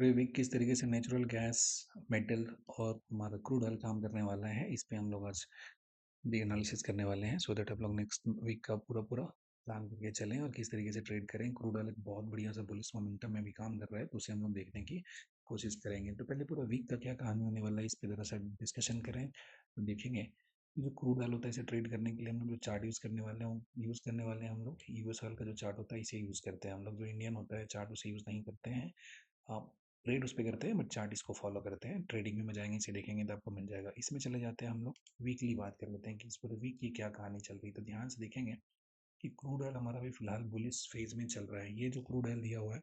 पूरे वीक किस तरीके से नेचुरल गैस, मेटल और हमारा क्रूड ऑयल काम करने वाला है, इस पे हम लोग आज भी एनालिसिस करने वाले हैं, सो दैट हम लोग नेक्स्ट वीक का पूरा पूरा प्लान करके चलें और किस तरीके से ट्रेड करें। क्रूड ऑयल एक बहुत बढ़िया सा बुलिश मोमेंटम में भी काम कर रहा है, तो उसे हम लोग देखने की कोशिश करेंगे। तो पहले पूरा वीक का क्या कहानी होने वाला है, इस पर ज़रा सा डिस्कशन करें तो देखेंगे। जो क्रूड ऑयल होता है, इसे ट्रेड करने के लिए हम लोग जो चार्ट यूज़ करने वाले हैं हम लोग यूएस ऑयल का जो चार्ट होता है इसे यूज़ करते हैं हम लोग। जो इंडियन होता है चार्ट उसे यूज़ नहीं करते हैं। आप ट्रेड उस पे करते हैं बट चार्ट इसको फॉलो करते हैं। ट्रेडिंग में जाएंगे, इसे देखेंगे तो आपको मिल जाएगा। इसमें चले जाते हैं हम लोग वीकली बात कर लेते हैं कि इस पूरे वीक की क्या कहानी चल रही है। तो ध्यान से देखेंगे कि क्रूड ऑयल हमारा भी फिलहाल बुलिश फेज में चल रहा है। ये जो क्रूड ऑयल दिया हुआ है,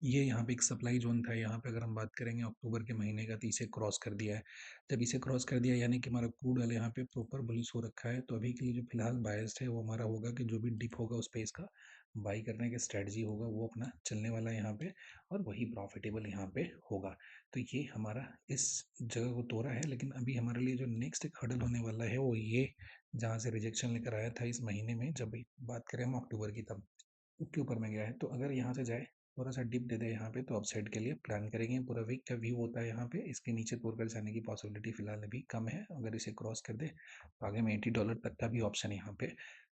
ये यहाँ पे एक सप्लाई जोन था। यहाँ पे अगर हम बात करेंगे अक्टूबर के महीने का, तो इसे क्रॉस कर दिया है। जब इसे क्रॉस कर दिया यानी कि हमारा क्रूड ऑयल यहाँ पे प्रॉपर बुलिश हो रखा है। तो अभी के लिए जो फिलहाल बायस्ड है वो हमारा होगा कि जो भी डिप होगा उस पे इसका बाई करने का स्ट्रेटजी होगा वो अपना चलने वाला है यहाँ पे, और वही प्रॉफिटेबल यहाँ पे होगा। तो ये हमारा इस जगह को तोड़ा है, लेकिन अभी हमारे लिए जो नेक्स्ट एक हडल होने वाला है वो ये, जहाँ से रिजेक्शन लेकर आया था इस महीने में, जब बात करें हम अक्टूबर की, तब उसके ऊपर में गया है। तो अगर यहाँ से जाए, थोड़ा सा डिप दे दे यहाँ पे, तो अपसाइड के लिए प्लान करेंगे। पूरा वीक का व्यू होता है यहाँ पे। इसके नीचे तोड़कर जाने की पॉसिबिलिटी फिलहाल अभी कम है। अगर इसे क्रॉस कर दे तो आगे में $80 तक का भी ऑप्शन यहाँ पे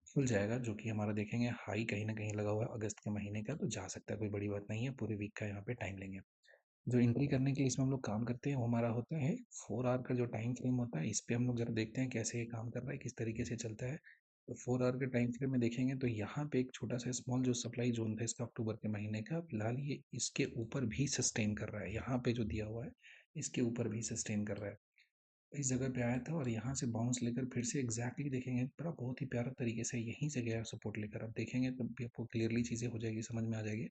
खुल जाएगा, जो कि हमारा देखेंगे हाई कहीं ना कहीं लगा हुआ है अगस्त के महीने का। तो जा सकता है, कोई बड़ी बात नहीं है। पूरे वीक का यहाँ पे टाइम लेंगे। जो एंट्री करने के लिए इसमें हम लोग काम करते हैं वो हमारा होता है 4 आवर का जो टाइम फ्रेम होता है। इस पर हम लोग जरा देखते हैं कैसे ये काम कर रहा है, किस तरीके से चलता है। तो 4 आवर के टाइम फ्रेम में देखेंगे तो यहाँ पे एक छोटा सा स्मॉल जो सप्लाई जोन था इसका अक्टूबर के महीने का, फिलहाल ये इसके ऊपर भी सस्टेन कर रहा है। यहाँ पे जो दिया हुआ है इसके ऊपर भी सस्टेन कर रहा है। इस जगह पे आया था और यहाँ से बाउंस लेकर फिर से एग्जैक्टली देखेंगे, बड़ा बहुत ही प्यारा तरीके से यहीं से गया सपोर्ट लेकर। अब देखेंगे तब भी आपको क्लियरली चीज़ें हो जाएगी, समझ में आ जाएगी।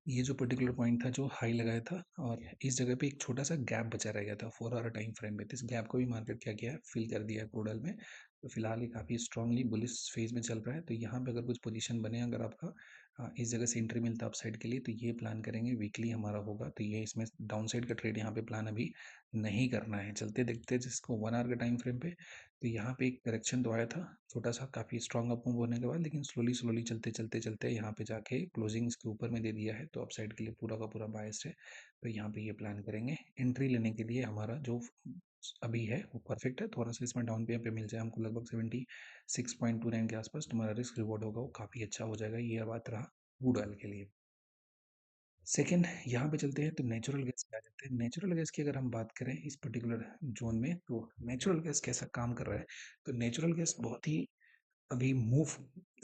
ये जो पर्टिकुलर पॉइंट था जो हाई लगाया था, और इस जगह पे एक छोटा सा गैप बचा रह गया था 4 आवर टाइम फ्रेम में। तो इस गैप को भी मार्केट क्या किया है, फिल कर दिया है क्रूड ऑयल में। तो फिलहाल ये काफ़ी स्ट्रांगली बुलिश फेज में चल रहा है। तो यहाँ पे अगर कुछ पोजीशन बने, अगर आपका इस जगह से एंट्री मिलता है अपसाइड के लिए, तो ये प्लान करेंगे वीकली हमारा होगा। तो ये इसमें डाउन साइड का ट्रेड यहाँ पे प्लान अभी नहीं करना है। चलते देखते हैं जिसको 1 आवर के टाइम फ्रेम पे। तो यहाँ पे एक करेक्शन तो आया था छोटा सा, काफ़ी स्ट्रॉन्ग अप मूव होने के बाद, लेकिन स्लोली स्लोली चलते चलते चलते यहाँ पे जाके क्लोजिंग इसके ऊपर में दे दिया है। तो अपसाइड के लिए पूरा का पूरा बायस है। तो यहाँ पे ये प्लान करेंगे एंट्री लेने के लिए। हमारा जो अभी है वो परफेक्ट है। थोड़ा सा इसमें डाउन पे मिल जाए हमको लगभग 76.29 के आसपास, तुम्हारा रिस्क रिवॉर्ड होगा वो काफ़ी अच्छा हो जाएगा। ये बात रहा क्रूड ऑयल के लिए। सेकेंड यहाँ पे चलते हैं तो नेचुरल गैस पे आ जाते हैं। नेचुरल गैस की अगर हम बात करें इस पर्टिकुलर जोन में, तो नेचुरल गैस कैसा काम कर रहा है। तो नेचुरल गैस बहुत ही अभी मूव,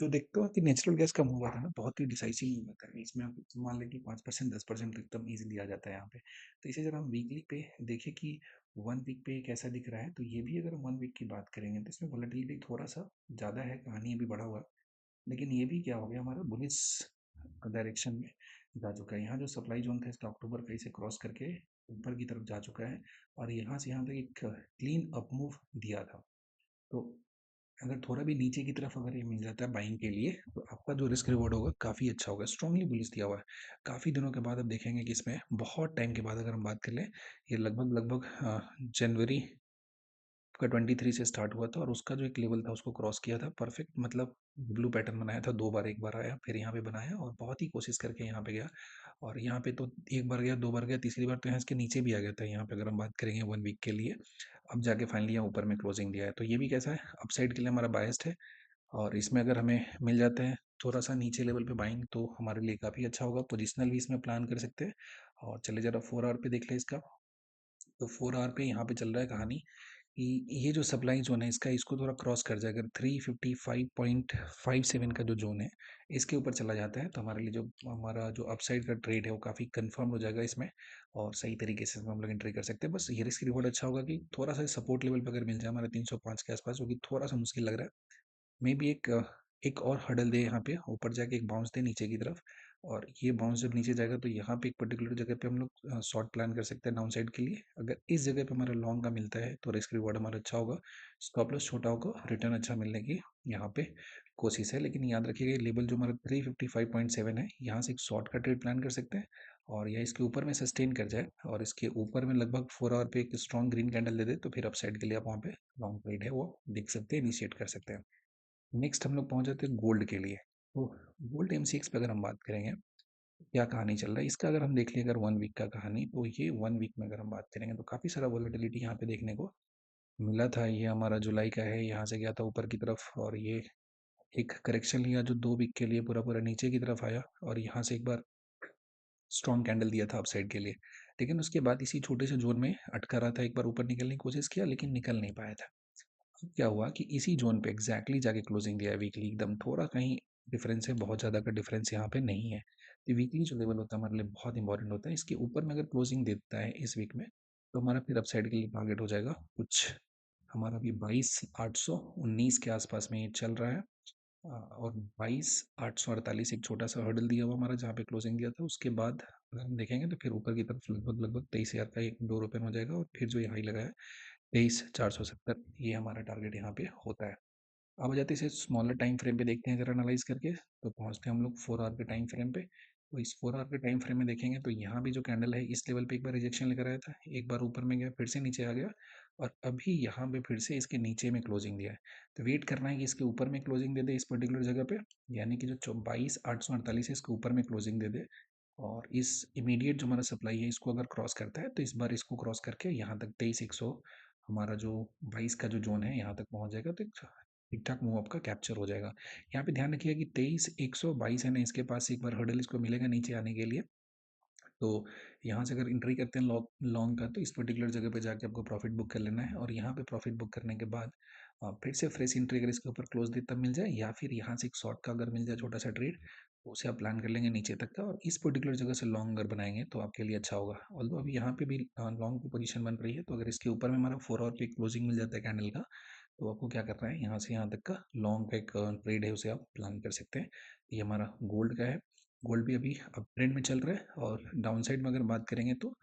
जो देखते हो कि नेचुरल गैस का मूव आता है ना, बहुत ही डिसाइसिव मूव आता है। इसमें आप मान लें कि 5% 10% एकदम ईजिली आ जाता है यहाँ पे। तो इसे जब हम वीकली पे देखें कि 1 वीक पे कैसा दिख रहा है, तो ये भी अगर 1 वीक की बात करेंगे तो इसमें वोलेटिलिटी थोड़ा सा ज़्यादा है, कहानी अभी बढ़ा हुआ है। लेकिन ये भी क्या हो गया, हमारा बुलिश डायरेक्शन में जा चुका है। यहाँ जो सप्लाई जोन था इसका अक्टूबर का, इसे क्रॉस करके ऊपर की तरफ जा चुका है, और यहाँ से यहाँ तक एक क्लीन अप मूव दिया था। तो अगर थोड़ा भी नीचे की तरफ अगर ये मिल जाता है बाइंग के लिए, तो आपका जो रिस्क रिवॉर्ड होगा काफ़ी अच्छा होगा। स्ट्रांगली बुलिश दिया हुआ है। काफ़ी दिनों के बाद अब देखेंगे कि इसमें बहुत टाइम के बाद अगर हम बात कर लें, ये लगभग लगभग जनवरी का 23 से स्टार्ट हुआ था, और उसका जो एक लेवल था उसको क्रॉस किया था परफेक्ट। मतलब ब्लू पैटर्न बनाया था 2 बार, एक बार आया फिर यहाँ पे बनाया, और बहुत ही कोशिश करके यहाँ पे गया। और यहाँ पे तो एक बार गया, 2 बार गया, तीसरी बार तो यहाँ इसके नीचे भी आ गया था। यहाँ पे अगर हम बात करेंगे 1 वीक के लिए, अब जाके फाइनली यहाँ ऊपर में क्लोजिंग दिया है। तो ये भी कैसा है, अपसाइड के लिए हमारा बायस्ड है। और इसमें अगर हमें मिल जाते हैं थोड़ा सा नीचे लेवल पे बाइंग, तो हमारे लिए काफ़ी अच्छा होगा। पोजिशनल भी इसमें प्लान कर सकते हैं। और चले जरा 4 आवर पे देख ले इसका। तो 4 आवर पे यहाँ पे चल रहा है कहानी कि ये जो सप्लाई जोन है इसका, इसको थोड़ा क्रॉस कर जाए, अगर 355.57 का जो जोन है इसके ऊपर चला जाता है, तो हमारे लिए जो हमारा जो अपसाइड का ट्रेड है वो काफ़ी कंफर्म हो जाएगा इसमें, और सही तरीके से हम लोग एंट्री कर सकते हैं। बस ये रिस्क रिवॉर्ड अच्छा होगा कि थोड़ा सा सपोर्ट लेवल पर अगर मिल जाए हमारे 305 के आसपास, जो कि थोड़ा सा मुश्किल लग रहा है। मे बी एक और हडल दे यहाँ पे, ऊपर जाके एक बाउंस दे नीचे की तरफ, और ये बाउंस जब नीचे जाएगा तो यहाँ पे एक पर्टिकुलर जगह पे हम लोग शॉर्ट प्लान कर सकते हैं डाउन साइड के लिए। अगर इस जगह पे हमारा लॉन्ग का मिलता है तो रिस्क रिवॉर्ड हमारा अच्छा होगा, स्टॉप लॉस छोटा होगा, रिटर्न अच्छा मिलने की यहाँ पे कोशिश है। लेकिन याद रखिएगा लेवल जो हमारा 355.7 है, यहाँ से एक शॉर्ट का ट्रेड प्लान कर सकते हैं, और यह इसके ऊपर में सस्टेन कर जाए और इसके ऊपर में लगभग 4 आवर पे एक स्ट्रॉन्ग ग्रीन कैंडल दे दे, तो फिर अपसाइड के लिए आप वहाँ पे लॉन्ग ट्रेड है वो देख सकते हैं, इनिशिएट कर सकते हैं। नेक्स्ट हम लोग पहुंच जाते हैं गोल्ड के लिए। तो गोल्ड एमसीएक्स पे अगर हम बात करेंगे क्या कहानी चल रहा है इसका अगर हम देख लें, अगर 1 वीक का कहानी, तो ये 1 वीक में अगर हम बात करेंगे तो काफ़ी सारा वॉलेटिलिटी यहाँ पे देखने को मिला था। ये हमारा जुलाई का है, यहाँ से गया था ऊपर की तरफ और ये एक करेक्शन लिया जो 2 वीक के लिए पूरा पूरा नीचे की तरफ आया और यहाँ से एक बार स्ट्रॉन्ग कैंडल दिया था अपसाइड के लिए। लेकिन उसके बाद इसी छोटे से जोन में अटका रहा था, एक बार ऊपर निकलने की कोशिश किया लेकिन निकल नहीं पाया था। अब क्या हुआ कि इसी जोन पे एग्जैक्टली जाके क्लोजिंग दिया है वीकली, एकदम थोड़ा कहीं डिफरेंस है, बहुत ज़्यादा का डिफरेंस यहाँ पे नहीं है। तो वीकली जो लेवल होता है हमारे लिए बहुत इंपॉर्टेंट होता है। इसके ऊपर में अगर क्लोजिंग देता है इस वीक में, तो हमारा फिर अपसाइड के लिए टारगेट हो जाएगा कुछ, हमारा अभी 22,819 के आसपास में ये चल रहा है। और 22,848 एक छोटा सा हर्डल दिया हुआ हमारा जहाँ पे क्लोजिंग दिया था। उसके बाद अगर हम देखेंगे तो फिर ऊपर की तरफ लगभग लगभग 23,000 का एक डोर ओपन हो जाएगा और फिर जो ये हाई लगा है 23,470, ये हमारा टारगेट यहाँ पे होता है। अब आ जाते हैं इसे स्मॉलर टाइम फ्रेम पे देखते हैं ज़रा एनालाइज करके। तो पहुँचते हैं हम लोग 4 आवर के टाइम फ्रेम पे। तो इस 4 आवर के टाइम फ्रेम में देखेंगे तो यहाँ भी जो कैंडल है इस लेवल पे एक बार रिजेक्शन लेकर आया था, एक बार ऊपर में गया, फिर से नीचे आ गया और अभी यहाँ पे फिर से इसके नीचे में क्लोजिंग दिया है। तो वेट करना है कि इसके ऊपर में क्लोजिंग दे दे इस पर्टिकुलर जगह पे, यानी कि जो 22,848 है इसके ऊपर में क्लोजिंग दे दे और इस इमीडिएट जो हमारा सप्लाई है इसको अगर क्रॉस करता है तो इस बार इसको क्रॉस करके यहाँ तक 23,100, हमारा जो 22 का जो जोन है यहाँ तक पहुँच जाएगा। तो ठीक ठाक मूव अप का कैप्चर हो जाएगा। यहाँ पे ध्यान रखिएगा कि 23,122 है ना, इसके पास एक बार हर्डल इसको मिलेगा नीचे आने के लिए। तो यहाँ से अगर एंट्री करते हैं लॉन्ग का, तो इस पर्टिकुलर जगह पे जाके आपको प्रॉफिट बुक कर लेना है और यहाँ पे प्रॉफिट बुक करने के बाद फिर से फ्रेश एंट्री अगर इसके ऊपर क्लोज दे तब मिल जाए, या फिर यहाँ से एक शॉर्ट का अगर मिल जाए छोटा सा ट्रेड, तो उसे आप प्लान कर लेंगे नीचे तक का और इस पर्टिकुलर जगह से लॉन्ग अगर बनाएंगे तो आपके लिए अच्छा होगा। ऑल्दो अभी यहाँ पे भी लॉन्ग की पोजीशन बन रही है, तो अगर इसके ऊपर में हमारा 4 आवर पे क्लोजिंग मिल जाता है कैंडल का, तो आपको क्या करना है, यहाँ से यहाँ तक का लॉन्ग का एक ट्रेड है उसे आप प्लान कर सकते हैं। ये हमारा गोल्ड का है। गोल्ड भी अभी अप ट्रेंड में चल रहा है और डाउन साइड में अगर बात करेंगे तो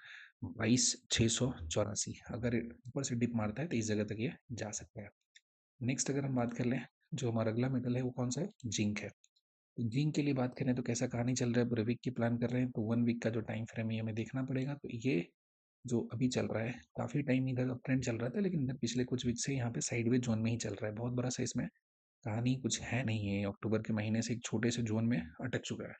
22,684, अगर ऊपर से डिप मारता है तो इस जगह तक ये जा सकता है। नेक्स्ट अगर हम बात कर लें, जो हमारा अगला मेटल है वो कौन सा है, जिंक है। तो जिंक के लिए बात करें तो कैसा कहानी चल रहा है, पूरे वीक की प्लान कर रहे हैं तो 1 वीक का जो टाइम फ्रेम है हमें देखना पड़ेगा। तो ये जो अभी चल रहा है, काफ़ी टाइम इधर अप ट्रेंड चल रहा था लेकिन इधर पिछले कुछ वीक से यहाँ पे साइडवेज जोन में ही चल रहा है। बहुत बड़ा सा इसमें कहानी कुछ है नहीं है, अक्टूबर के महीने से एक छोटे से जोन में अटक चुका है।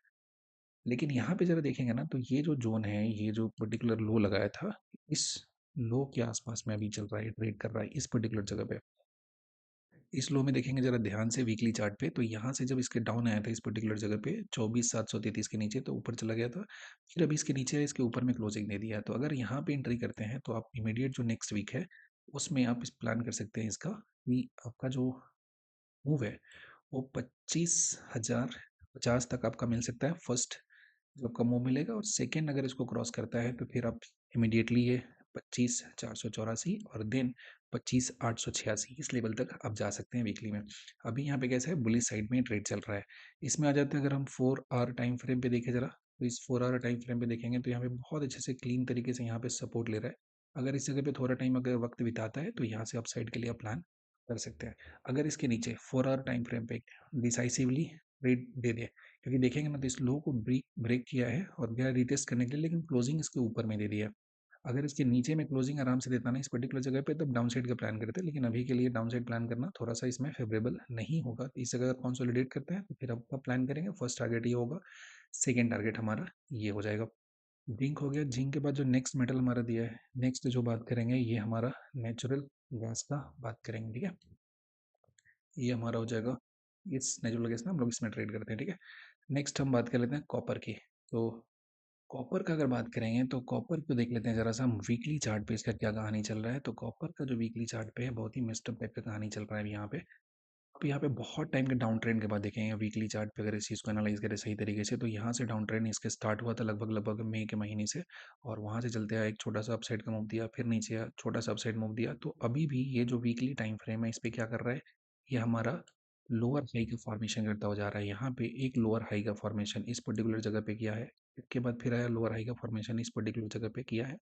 लेकिन यहाँ पे ज़रा देखेंगे ना तो ये जो ज़ोन है, ये जो पर्टिकुलर लो लगाया था, इस लो के आसपास में अभी चल रहा है, ट्रेड कर रहा है इस पर्टिकुलर जगह पे। इस लो में देखेंगे ज़रा ध्यान से वीकली चार्ट पे, तो यहाँ से जब इसके डाउन आया था इस पर्टिकुलर जगह पे 24,733 के नीचे, तो ऊपर चला गया था। फिर अभी इसके नीचे है, इसके ऊपर में क्लोजिंग दे दिया है। तो अगर यहाँ पे एंट्री करते हैं तो आप इमीडिएट जो नेक्स्ट वीक है उसमें आप इस प्लान कर सकते हैं इसका कि आपका जो मूव है वो 25,050 तक आपका मिल सकता है फर्स्ट, जो आपका मूव मिलेगा। और सेकेंड अगर इसको क्रॉस करता है तो फिर आप इमीडिएटली ये 25,484 और देन 25,886 इस लेवल तक आप जा सकते हैं वीकली में। अभी यहाँ पे कैसा है, बुलिश साइड में ट्रेड चल रहा है। इसमें आ जाते हैं अगर हम 4 आवर टाइम फ्रेम पे देखें जरा, तो इस 4 आवर टाइम फ्रेम पे देखेंगे तो यहाँ पे बहुत अच्छे से क्लीन तरीके से यहाँ पे सपोर्ट ले रहा है। अगर इस जगह पे थोड़ा टाइम अगर वक्त बिताता है तो यहाँ से अप साइड के लिए आप प्लान कर सकते हैं। अगर इसके नीचे 4 आवर टाइम फ्रेम पे डिसाइसिवली ट्रेड दे दे, क्योंकि देखेंगे ना तो इस लो को ब्रेक ब्रेक किया है और गया रिटेस्ट करने के लिए, लेकिन क्लोजिंग इसके ऊपर में दे दिया है। अगर इसके नीचे में क्लोजिंग आराम से देता ना इस पर्टिकुलर जगह पे, तब डाउन साइड का प्लान करते हैं, लेकिन अभी के लिए डाउन साइड प्लान करना थोड़ा सा इसमें फेवरेबल नहीं होगा। तो इस जगह अगर कंसोलिडेट करते हैं तो फिर आपका प्लान करेंगे, फर्स्ट टारगेट ये होगा, सेकेंड टारगेट हमारा ये हो जाएगा। जिंक हो गया। जिंक के बाद जो नेक्स्ट मेटल हमारा दिया है, नेक्स्ट जो बात करेंगे ये हमारा नेचुरल गैस का बात करेंगे, ठीक है। ये हमारा हो जाएगा, इस नेचुरल गैस में हम लोग इसमें ट्रेड करते हैं, ठीक है। नेक्स्ट हम बात कर लेते हैं कॉपर की। तो कॉपर का अगर बात करेंगे तो कॉपर को देख लेते हैं ज़रा सा हम वीकली चार्ट पे इसका क्या कहानी चल रहा है। तो कॉपर का जो वीकली चार्ट पे है बहुत ही मिस्टअप टाइप का कहानी चल रहा है यहाँ पे। अब यहाँ पे बहुत टाइम के डाउन ट्रेंड के बाद देखेंगे वीकली चार्ट पे, अगर इस चीज़ को एनालाइज करें सही तरीके से, तो यहाँ से डाउन ट्रेंड इसके स्टार्ट हुआ था लगभग लगभग मई के महीने से, और वहाँ से चलते आया, एक छोटा सा अपसाइड का मूव दिया, फिर नीचे आया, छोटा सा अपसाइड मूव दिया। तो अभी भी ये जो वीकली टाइम फ्रेम है इस पे क्या कर रहा है, ये हमारा लोअर हाई का फॉर्मेशन करता हो जा रहा है। यहाँ पे एक लोअर हाई का फॉर्मेशन इस पर्टिकुलर जगह पे किया है, इसके बाद फिर आया लोअर हाई का फॉर्मेशन इस पर्टिकुलर जगह पे किया है।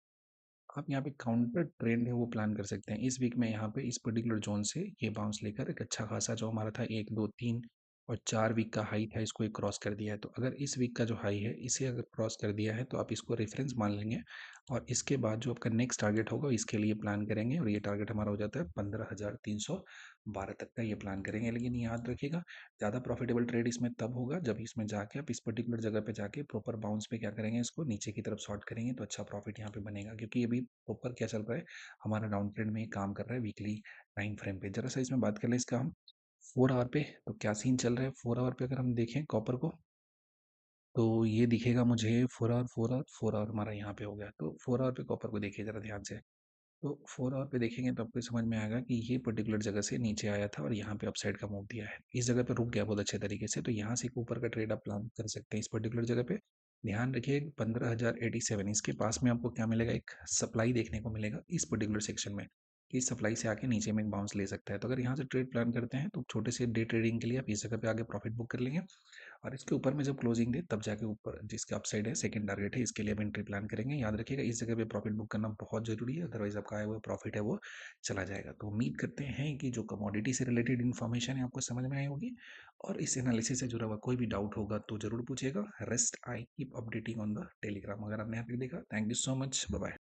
आप यहाँ पे काउंटर ट्रेंड है वो प्लान कर सकते हैं इस वीक में। यहाँ पे इस पर्टिकुलर जोन से ये बाउंस लेकर एक अच्छा खासा जो हमारा था 1 2 3 और 4 वीक का हाई था, इसको एक क्रॉस कर दिया है। तो अगर इस वीक का जो हाई है इसे अगर क्रॉस कर दिया है तो आप इसको रेफरेंस मान लेंगे और इसके बाद जो आपका नेक्स्ट टारगेट होगा इसके लिए प्लान करेंगे, और ये टारगेट हमारा हो जाता है 12 तक का ये प्लान करेंगे। लेकिन याद रखिएगा, ज़्यादा प्रॉफिटेबल ट्रेड इसमें तब होगा जब इसमें जाके आप इस पर्टिकुलर जगह पे जाके प्रॉपर बाउंस पे क्या करेंगे, इसको नीचे की तरफ शॉर्ट करेंगे तो अच्छा प्रॉफिट यहाँ पे बनेगा, क्योंकि अभी प्रॉपर क्या चल रहा है, हमारा डाउन ट्रेंड में ये काम कर रहा है वीकली टाइम फ्रेम पे। जरा सा इसमें बात कर ले इसका हम 4 आवर पे, तो क्या सीन चल रहा है 4 आवर पे अगर हम देखें कॉपर को, तो ये दिखेगा मुझे 4 आवर 4 आवर 4 आवर हमारा यहाँ पे हो गया। तो 4 आवर पे कॉपर को देखिए ज़रा ध्यान से, तो 4 आवर पे देखेंगे तो आपको समझ में आएगा कि ये पर्टिकुलर जगह से नीचे आया था और यहाँ पे अपसाइड का मूव दिया है, इस जगह पे रुक गया बहुत अच्छे तरीके से। तो यहाँ से एक ऊपर का ट्रेड आप प्लान कर सकते हैं इस पर्टिकुलर जगह पे। ध्यान रखिए 15,087 इसके पास में आपको क्या मिलेगा, एक सप्लाई देखने को मिलेगा इस पर्टिकुलर सेक्शन में, कि इस सप्लाई से आके नीचे में एक बाउंस ले सकता है। तो अगर यहाँ से ट्रेड प्लान करते हैं तो छोटे से डे ट्रेडिंग के लिए आप इस जगह पे आगे प्रॉफिट बुक कर लेंगे, और इसके ऊपर में जब क्लोजिंग दे तब जाके ऊपर जिसका अपसाइड है सेकंड टारगेट है, इसके लिए आप एंट्री प्लान करेंगे। याद रखिएगा इस जगह पे प्रॉफिट बुक करना बहुत जरूरी है, अदरवाइज आपका आया हुआ प्रॉफिट है वो चला जाएगा। तो उम्मीद करते हैं कि जो कमोडिटी से रिलेटेड इन्फॉर्मेशन है आपको समझ में आई होगी, और इस एनालिसिस से जुड़ा हुआ कोई भी डाउट होगा तो जरूर पूछेगा। Rest I keep updating on the Telegram. अगर आपने यहाँ पे देखा, thank you so much, bye bye.